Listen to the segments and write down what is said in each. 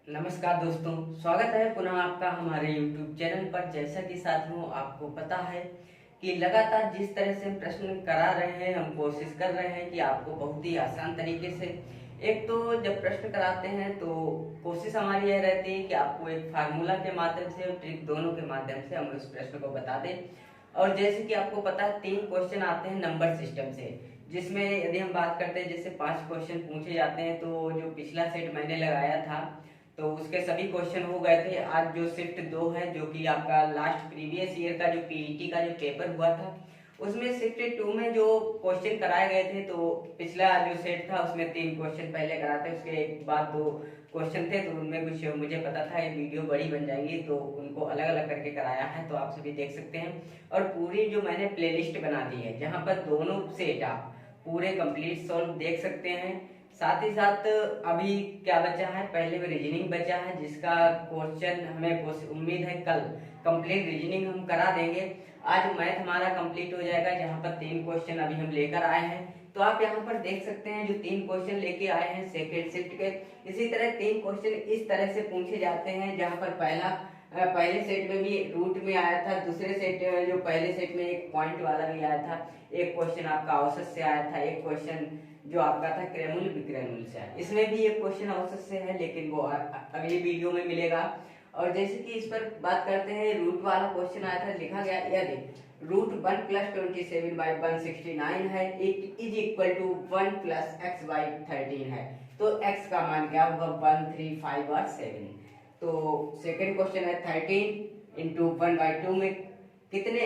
नमस्कार दोस्तों, स्वागत है पुनः आपका हमारे YouTube चैनल पर। जैसा कि साथियों आपको पता है कि लगातार जिस तरह से हम प्रश्न करा रहे हैं, हम कोशिश कर रहे हैं कि आपको बहुत ही आसान तरीके से, एक तो जब प्रश्न कराते हैं तो कोशिश हमारी यह रहती है कि आपको एक फार्मूला के माध्यम से और ट्रिक दोनों के माध्यम से हम उस प्रश्न को बता दें। और जैसे कि आपको पता है 3 क्वेश्चन आते हैं नंबर सिस्टम से, जिसमें यदि हम बात करते हैं जैसे 5 क्वेश्चन पूछे जाते हैं, तो जो पिछला सेट मैंने लगाया था तो उसके सभी क्वेश्चन हो गए थे। आज जो शिफ्ट 2 है, जो कि आपका लास्ट प्रीवियस ईयर का जो पीईटी का जो पेपर हुआ था, उसमें शिफ्ट 2 में जो क्वेश्चन कराए गए थे, तो पिछला जो सेट था उसमें 3 क्वेश्चन पहले कराते, उसके बाद 2 क्वेश्चन थे। तो उनमें कुछ मुझे पता था ये वीडियो बड़ी बन जाएगी, तो उनको अलग अलग करके कराया है, तो आप सभी देख सकते हैं। और पूरी जो मैंने प्लेलिस्ट बना दी है, जहाँ पर दोनों सेट आप पूरे कंप्लीट सॉल्व देख सकते हैं। साथ ही साथ अभी क्या बचा है, पहले में रीजनिंग बचा है, जिसका क्वेश्चन हमें उम्मीद है कल कंप्लीट रीजनिंग हम करा देंगे। आज मैथ हमारा कंप्लीट हो जाएगा, जहां पर 3 क्वेश्चन अभी हम लेकर आए हैं। तो आप यहाँ पर देख सकते हैं जो 3 क्वेश्चन लेके आए हैं सेकेंड शिफ्ट के, इसी तरह 3 क्वेश्चन इस तरह से पूछे जाते हैं, जहाँ पर पहले सेट में भी रूट में आया था, दूसरे सेट जो पहले सेट में एक पॉइंट वाला भी आया था, एक क्वेश्चन आपका औसत से आया था, एक क्वेश्चन जो आपका था क्रैमुल विक्रैमुल से। इसमें भी एक क्वेश्चन औसत से है, लेकिन वो अगली वीडियो में मिलेगा। और जैसे कि इस पर बात करते हैं, रूट वाला क्वेश्चन आया था, लिखा गया यदि रूट 1 + 27 / 169 है, इज इक्वल टू 1 + x / 13 है, तो x का मान क्या होगा, 1, 3, 5 और 7। तो सेकंड क्वेश्चन है 13 × 1/2 में कितने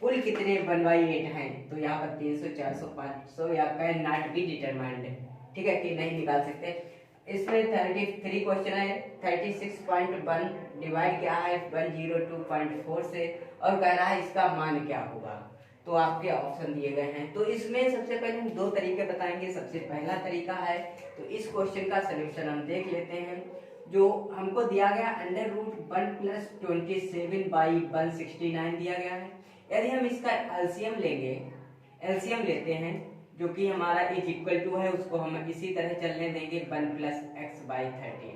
कुल कितने 1/8 हैं, तो यहाँ पर 300, 400, 500 या कैन नॉट बी डिटरमाइंड, ठीक है, कि नहीं निकाल सकते। इसमें 33 क्वेश्चन है, 36.1 डिवाइड क्या है 102.4 से, और कह रहा है इसका मान क्या होगा। तो आपके ऑप्शन दिए गए हैं। तो इसमें सबसे पहले हम 2 तरीके बताएंगे। सबसे पहला तरीका है, तो इस क्वेश्चन का सोल्यूशन हम देख लेते हैं। जो हमको दिया गया √1 + 27 / 169 दिया गया है। यदि हम इसका एलसीएम लेंगे, एलसीएम लेते हैं, जो कि हमारा इज इक्वल टू है, उसको हम इसी तरह चलने देंगे 1 + x / 13।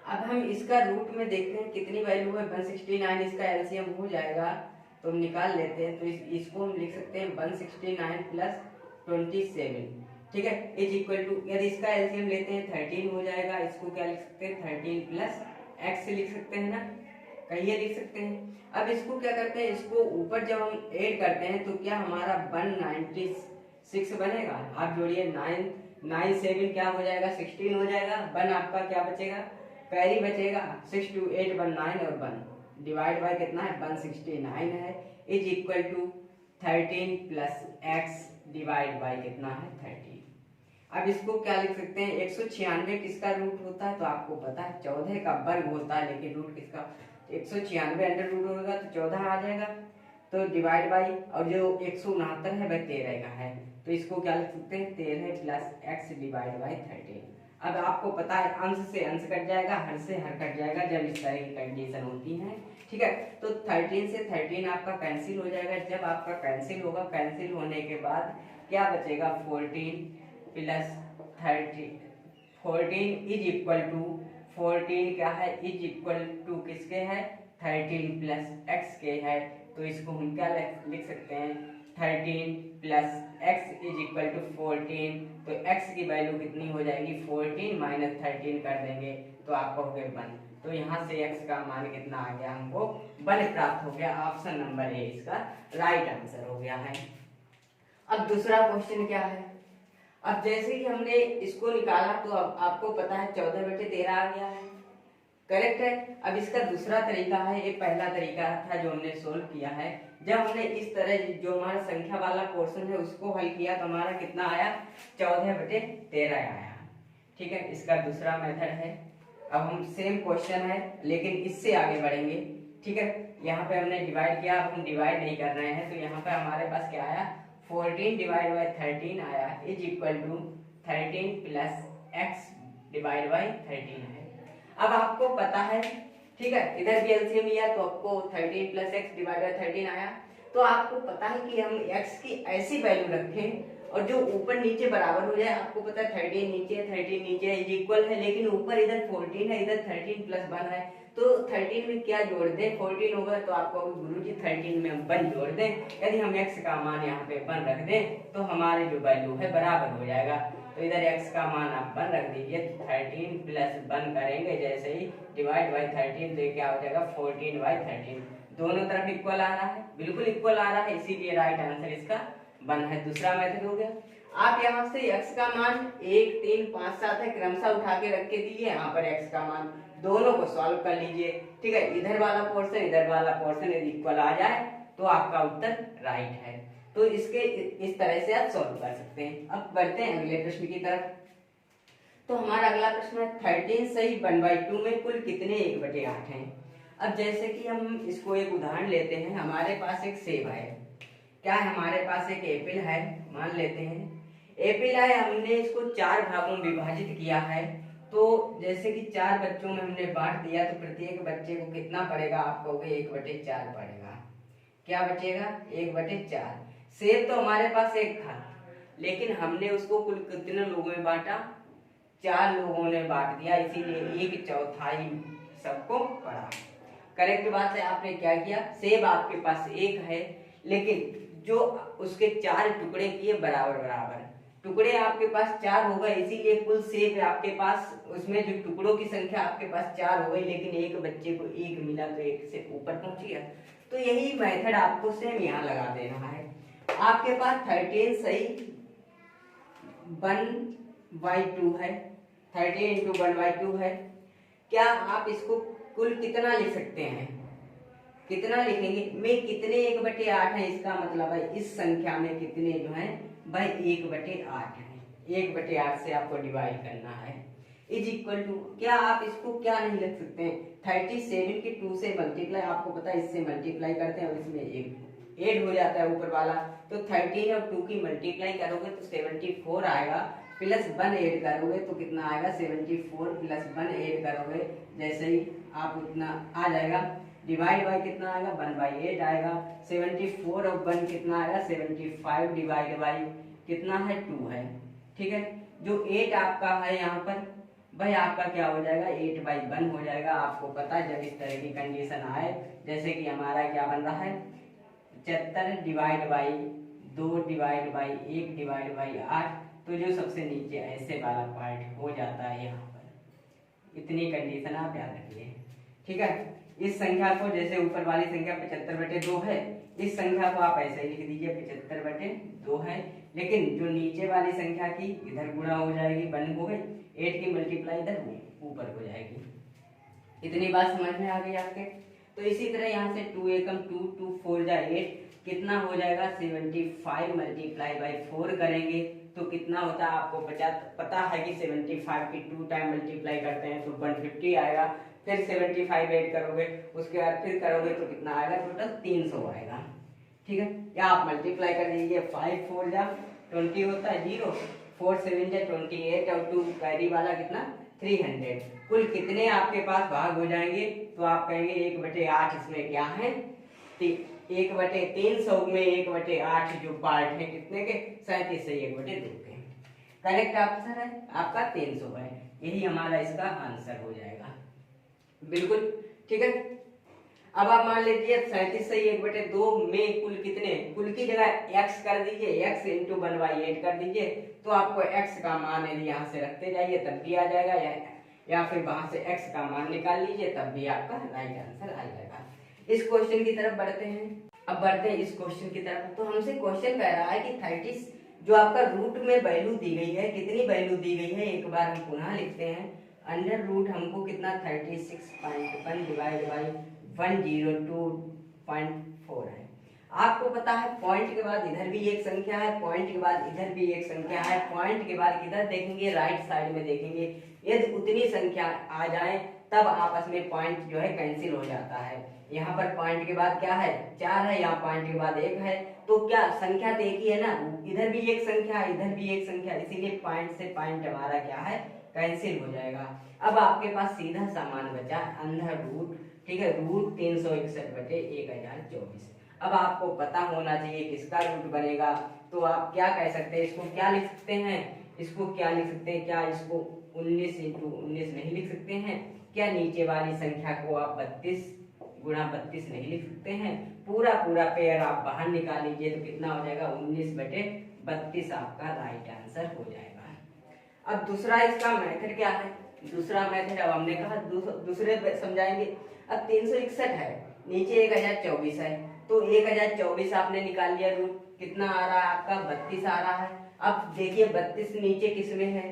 अब हम इसका रूट में देखते हैं कितनी वैल्यू है 169, इसका एलसीएम हो जाएगा तो हम निकाल लेते हैं। तो इसको हम लिख सकते हैं 169 + 27, ठीक है, इज इक्वल टू, यदि इसका एलसीएम लेते हैं 13 हो जाएगा। इसको क्या लिख सकते हैं, 13 + x लिख सकते हैं ना, कहिए लिख सकते हैं। अब इसको क्या करते हैं, इसको ऊपर जब हम ऐड करते हैं तो क्या हमारा 196 बनेगा। आप जोड़िए 9 7 क्या हो जाएगा, 16 हो जाएगा। 1 आपका क्या बचेगा, कैरी बचेगा, 6 2 8 1 9 और 1 डिवाइड बाय कितना है 169 है, is equal to 13 + x divide by कितना है 13। अब इसको क्या लिख सकते हैं, 196 किसका रूट होता है, तो आपको पता है 14 का वर्ग होता है, लेकिन रूट किसका 196 अंडर रूट होगा तो 14 आ जाएगा। तो डिवाइड बाई, और जो 169 है वह 13 का है, तो इसको क्या लिख सकते हैं 13 + x डिवाइड बाई 13। अब आपको पता है अंश से अंश कट जाएगा, हर से हर कट जाएगा जब इस तरह की कंडीशन होती है, ठीक है। तो 13 से 13 आपका कैंसिल हो जाएगा। जब आपका कैंसिल होगा, कैंसिल होने के बाद क्या बचेगा 14 + 30, 14 इज इक्वल टू 14 क्या है, इज इक्वल टू किसके है 13 + x के है। तो इसको हम क्या लिख सकते हैं 13 + x इज इक्वल टू 14। तो x की वैल्यू कितनी हो जाएगी 14 - 13 कर देंगे तो आपको हो गया 1। तो यहाँ से x का मान कितना आ गया, हमको 1 प्राप्त हो गया। ऑप्शन नंबर ए इसका राइट आंसर हो गया है। अब दूसरा क्वेश्चन क्या है, अब जैसे कि हमने इसको निकाला तो अब आपको पता है 14/13 आ गया है, करेक्ट है। अब इसका दूसरा तरीका है, ये पहला तरीका था जो हमने सोल्व किया है। जब हमने इस तरह जो हमारा संख्या वाला पोर्शन है उसको हल किया तो हमारा कितना आया 14/13 आया, ठीक है। इसका दूसरा मेथड है। अब हम सेम क्वेश्चन है लेकिन इससे आगे बढ़ेंगे, ठीक है। यहाँ पे हमने डिवाइड किया, अब हम डिवाइड नहीं कर रहे हैं, तो यहाँ पे हमारे पास क्या आया 14 डिवाइड बाई 13 आया, is equal to 13 + x divide by 13 है। अब आपको पता है, ठीक है, इधर भी एलसीएम लिया तो आपको 13 + x डिवाइड बाई 13 आया। तो आपको पता है कि हम x की ऐसी वैल्यू रखें और जो ऊपर नीचे बराबर हो जाए, आपको पता है 13 नीचे है 13 नीचे है इक्वल है, लेकिन ऊपर इधर 14 है इधर 13 प्लस 1 है, तो 13 में क्या जोड़ दें, 14 होगा तो आपको गुरुजी 13 में हम 1 जोड़ दें। यदि हम x का मान यहाँ पे 1 रख दें तो हमारी जो वैल्यू है बराबर हो जाएगा। तो इधर x का मान आप 1 रख दीजिए, 13 प्लस 1 करेंगे जैसे ही डिवाइड बाई 13 तो क्या हो जाएगा 14 बाई 13, दोनों तरफ इक्वल आ रहा है, बिल्कुल इक्वल आ रहा है, इसीलिए राइट आंसर इसका 1 है। दूसरा मेथड हो गया, आप यहाँ से x का मान 1 3 5 7 है क्रमशः उठा के रख के दीजिए, यहाँ पर x का मान दोनों को सॉल्व कर लीजिए, ठीक है। इधर वाला पोर्शन इधर वाला पोर्शन यदि इक्वल आ जाए तो आपका उत्तर राइट है। तो इसके इस तरह से आप सॉल्व कर सकते हैं। अब बढ़ते हैं अगले प्रश्न की तरफ। तो हमारा अगला प्रश्न है 13 सही 1/2 में कुल कितने 1/8 हैं। अब जैसे कि हम इसको एक उदाहरण लेते हैं, हमारे पास एक सेब है, क्या है हमारे पास एक एप्पल है, मान लेते हैं एप्पल है, हमने इसको 4 भागों में विभाजित किया है, तो जैसे कि 4 बच्चों में हमने बांट दिया तो प्रत्येक बच्चे को कितना पड़ेगा, आप कहोगे 1/4 पड़ेगा, क्या बचेगा 1/4। सेब तो हमारे पास एक था, लेकिन हमने उसको कुल कितने लोगों में बांटा, 4 लोगों ने बांट दिया, इसीलिए 1/4 सबको पड़ा। करेक्ट बात है, आपने क्या किया, सेब आपके पास एक है, लेकिन जो उसके 4 टुकड़े किए बराबर बराबर, टुकड़े आपके पास 4 हो गए, इसीलिए कुल सेब आपके पास उसमें जो टुकड़ों की संख्या आपके पास 4 हो गई, लेकिन एक बच्चे को 1 मिला तो 1 से ऊपर पहुंच गया। तो यही मेथड आपको सेम यहाँ लगा देना है। आपके पास 13 सही 1/2 है, 13 × 1/2 है, क्या आप इसको कुल कितना लिख सकते हैं, कितना लिखेंगे, में कितने 1/8 है, इसका मतलब है इस संख्या में कितने जो है भाई 1/8 है, 1/8 से आपको डिवाइड करना है, इज इक्वल टू, क्या आप इसको क्या नहीं लिख सकते हैं, 37 के 2 से मल्टीप्लाई, आपको पता है इससे मल्टीप्लाई करते हैं और इसमें एक ऐड हो जाता है ऊपर वाला, तो 13 और 2 की मल्टीप्लाई करोगे तो 74 आएगा, प्लस 1 ऐड करोगे तो कितना आएगा 74 प्लस 1 ऐड करोगे जैसे ही आप उतना आ जाएगा, डिवाइड बाय कितना आएगा 1/8 आएगा, 74 और 1 कितना आएगा 75 डिवाइड बाय कितना है 2 है, ठीक है। जो 8 आपका है यहाँ पर भाई आपका क्या हो जाएगा 8/1 हो जाएगा। आपको पता है जब इस तरह की कंडीशन आए, जैसे कि हमारा क्या बन रहा है 75 divide by 2 divide by 1 divide by 8, तो जो सबसे नीचे ऐसे वाला पार्ट हो जाता है यहाँ पर, इतनी कंडीशन आप याद रखिए, ठीक है। इस संख्या को जैसे ऊपर वाली संख्या 75/2 है, इस संख्या को आप ऐसे ही लिख दीजिए 75/2 है, लेकिन जो नीचे वाली संख्या की इधर गुणा हो जाएगी 1 हो गई, 8 की मल्टीप्लाई इधर ऊपर हो जाएगी। इतनी बात समझ में आ गई आपके। तो इसी तरह यहाँ से 2 एकम 2 2 4 जा 8 कितना हो जाएगा 75 मल्टीप्लाई बाई 4 करेंगे तो कितना होता है आपको पता है कि 75 की 2 टाइम मल्टीप्लाई करते हैं तो 150 आएगा, फिर 75 ऐड करोगे उसके बाद फिर करोगे तो कितना आएगा टोटल 300 आएगा, ठीक है। या आप मल्टीप्लाई कर दीजिए 5 4 जा 20 होता है 0, 4 7 जा 28 और 2 कैरी वाला कितना 300, कुल कितने आपके पास भाग हो जाएंगे तो आप कहेंगे 1/8 इसमें क्या है 1/300 में 1/8 जो पार्ट है कितने के 37 से 1/2 के। करेक्ट आंसर है आपका 300 है, यही हमारा इसका आंसर हो जाएगा, बिल्कुल ठीक है। अब आप मान लीजिए 37 से 1/2 में कुल कितने, कुल की जगह x कर दीजिए, x × 1/8 कर दीजिए तो आपको x का मान यदि यहाँ से रखते जाइए तब भी आ जाएगा, या फिर वहां से x का मान निकाल लीजिए तब भी आपका राइट आंसर आ जाएगा। इस क्वेश्चन की तरफ बढ़ते हैं। अब बढ़ते हैं इस क्वेश्चन की तरफ। तो हमसे क्वेश्चन कह रहा है कि 30 जो आपका रूट में वैल्यू दी गई है, कितनी वैल्यू दी गई है, एक बार हम पुनः लिखते हैं। अंडर रूट हमको कितना 36.1 डिवाइड बाई 102.4 है। आपको पता है पॉइंट के बाद इधर भी एक संख्या है, पॉइंट के बाद इधर भी एक संख्या है, पॉइंट के बाद इधर देखेंगे राइट साइड में देखेंगे, यदि उतनी संख्या आ जाए तब आपस में पॉइंट जो है कैंसिल हो जाता है। यहाँ पर पॉइंट के बाद क्या है 4 है, यहाँ पॉइंट के बाद 1 है, तो क्या संख्या तो एक ही है ना, इधर भी एक संख्या इधर भी एक संख्या, इसीलिए पॉइंट से पॉइंट हमारा क्या है कैंसिल हो जाएगा। अब आपके पास सीधा सामान बचा अंडर रूट, ठीक है, रूट 361/1024। अब आपको पता होना चाहिए किसका रूट बनेगा। तो आप क्या कह सकते हैं, इसको क्या लिख सकते हैं, इसको क्या लिख सकते हैं, क्या इसको 19 इंटू 19 नहीं लिख सकते हैं? क्या नीचे वाली संख्या को आप 32 गुणा 32 नहीं लिख सकते हैं? पूरा पूरा पेयर आप बाहर निकाल लीजिए तो कितना हो जाएगा, 19/32 आपका राइट आंसर हो जाएगा। अब दूसरा इसका मेथड क्या है, दूसरा मेथड अब हमने कहा दूसरे समझाएंगे। अब 361 है, नीचे 1024 है, तो 1024 आपने निकाल लिया, रूट कितना आ रहा है आपका, 32 आ रहा है। अब देखिए 32 नीचे किस में है,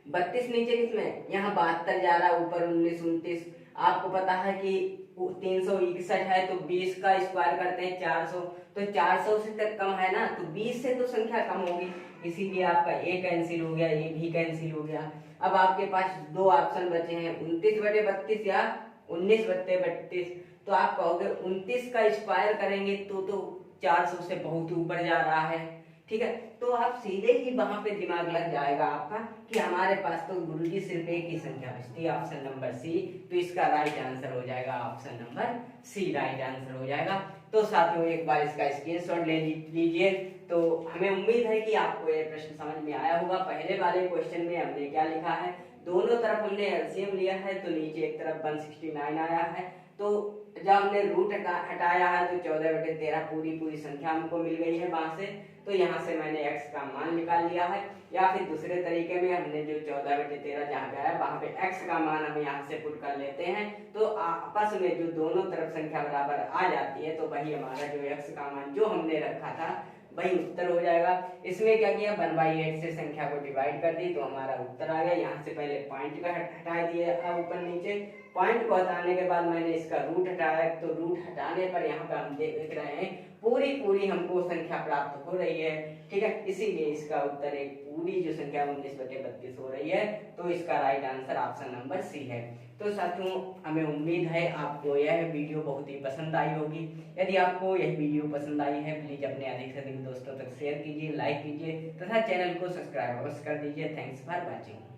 32 नीचे किस में, यहाँ 72 जा रहा है, ऊपर 19 29। आपको पता है कि 361 है तो 20 का स्क्वायर करते हैं 400, तो 400 से तक कम है ना, तो 20 से तो संख्या कम होगी, इसीलिए आपका ए कैंसिल हो गया, ये भी कैंसिल हो गया। अब आपके पास दो ऑप्शन बचे हैं, 29/32 या 19/32। तो आप कहोगे 29 का स्क्वायर करेंगे तो 400 से बहुत ऊपर जा रहा है, ठीक है। तो आप सीधे ही वहां पे दिमाग लग जाएगा आपका कि हमारे पास तो गुरुजी सिर्फ एक ही संख्या बचती है, ऑप्शन नंबर सी। तो इसका राइट आंसर हो जाएगा option number C, right answer हो जाएगा। तो साथियों एक बार इसका स्क्रीनशॉट ले लीजिए। तो हमें उम्मीद है कि आपको ये प्रश्न समझ में आया होगा। पहले वाले क्वेश्चन में हमने क्या लिखा है, दोनों तरफ हमने एलसीएम लिया है, तो नीचे एक तरफ 169 आया है, तो जब हमने रूट हटाया है तो 14/13 पूरी संख्या हमको मिल गई है वहां से। तो यहाँ से मैंने x का मान निकाल लिया है, या फिर दूसरे तरीके में हमने जो 14/13 जहाँ पे आया वहां पे x का मान हम यहाँ से पुट कर लेते हैं, तो आपस में जो दोनों तरफ संख्या बराबर आ जाती है, तो वही हमारा जो x का मान जो हमने रखा था वही उत्तर हो जाएगा। इसमें क्या किया, 1/8 से संख्या को डिवाइड कर दी तो हमारा उत्तर आ गया। यहाँ से पहले पॉइंट का हटा दिए, अब ऊपर नीचे पॉइंट को हटाने के बाद मैंने इसका रूट हटाया, तो रूट हटाने पर यहाँ पे हम देख रहे हैं पूरी हमको संख्या प्राप्त हो रही है, ठीक है। इसीलिए इसका उत्तर एक पूरी जो संख्या 19/32 हो रही है, तो इसका right answer option number C है। तो साथियों हमें उम्मीद है आपको यह वीडियो बहुत ही पसंद आई होगी। यदि आपको यह वीडियो पसंद आई है प्लीज अपने अधिक से अधिक दोस्तों तक शेयर कीजिए, लाइक कीजिए तथा चैनल को सब्सक्राइब अवश्य कर दीजिए। Thanks for watching.